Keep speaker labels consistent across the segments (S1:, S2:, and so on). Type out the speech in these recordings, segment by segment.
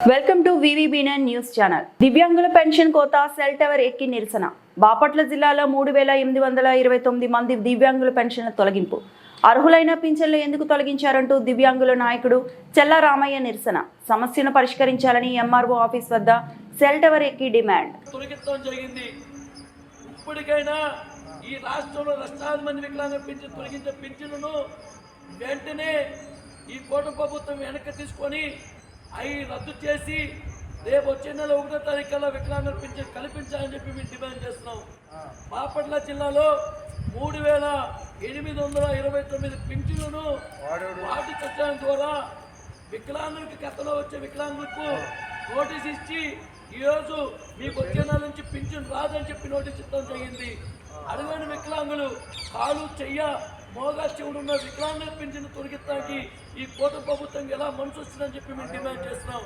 S1: Welcome to వివిబి9 news channel. దివ్యాంగుల pension కోత సెల్ టవర్ ఎక్కి నిరసన. బాపట్ల జిల్లాలో 3829 మంది దివ్యాంగుల పెన్షన్ల తొలగింపు. అర్హులైన పింఛన్లు ఎందుకు తొలగించారంటూ దివ్యాంగుల నాయకుడు చెల్ల రామయ్య నిరసన. సమస్యను పరిష్కరించాలని ఎంఆర్ఓ ఆఫీస్ వద్ద సెల్ టవర్ ఎక్కి డిమాండ్.
S2: తొలగించడం జరిగింది. ఇప్పటికైనా ఈ రాష్ట్రంలో లక్షలాది మంది వికలాంగుల పింఛన్ తొలగించే పింఛన్లను వెంటనే ఈ కూటమి ప్రభుత్వం వెనక్కి తీసుకొని అవి రద్దు చేసి రేపు వచ్చే నెల 1వ తారీఖుల్లో వికలాంగుల పింఛన్ కల్పించాలని చెప్పి మేము డిమాండ్ చేస్తున్నాం. బాపట్ల జిల్లాలో 3829 పింఛన్లను వాటి చట్టం ద్వారా వికలాంగులకి గతంలో వచ్చే వికలాంగులకు నోటీస్ ఇచ్చి ఈరోజు మీకు వచ్చే నెల నుంచి పింఛన్ రాదని చెప్పి నోటీస్ ఇవ్వడం జరిగింది. అడుగైన వికలాంగులు కాలు చెయ్య మోగా చెవుడున్న వికలాంగుల పింఛను తొలగించడానికి ఈ కూటమి ప్రభుత్వం ఎలా మనసు వచ్చిందని చెప్పి మేము డిమాండ్ చేస్తున్నాం.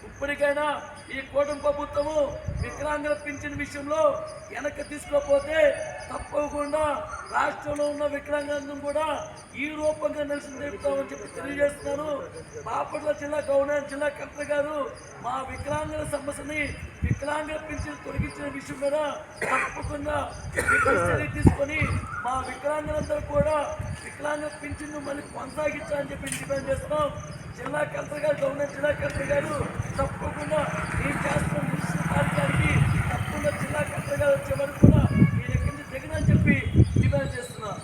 S2: ఇప్పటికైనా ఈ కూటమి ప్రభుత్వము వికలాంగుల పింఛన్ విషయంలో వెనక్కి తీసుకోకపోతే తప్పకుండా రాష్ట్రంలో ఉన్న వికలాంగులను కూడా ఈ రూపంగా నిరసన తెలుపుతామని చెప్పి తెలియజేస్తున్నాను. బాపట్ల జిల్లా గవర్నర్ జిల్లా కలెక్టర్ గారు మా వికలాంగుల సమస్యని వికలాంగుల పింఛన్ తొలగించిన విషయం మీద తప్పకుండా చర్య తీసుకొని మా వికలాంగులందరూ కూడా వికలాంగుల పింఛన్ను మళ్ళీ కొనసాగించాలని చెప్పి డిమాండ్ చేస్తున్నాం. జిల్లా కలెక్టర్ గారు గవర్నర్ జిల్లా కలెక్టర్ గారు తప్పకుండా ఏం చేస్తున్న మున్సిపల్ కార్యాలయానికి తప్పకుండా జిల్లా కలెక్టర్ గారు వచ్చే వరకు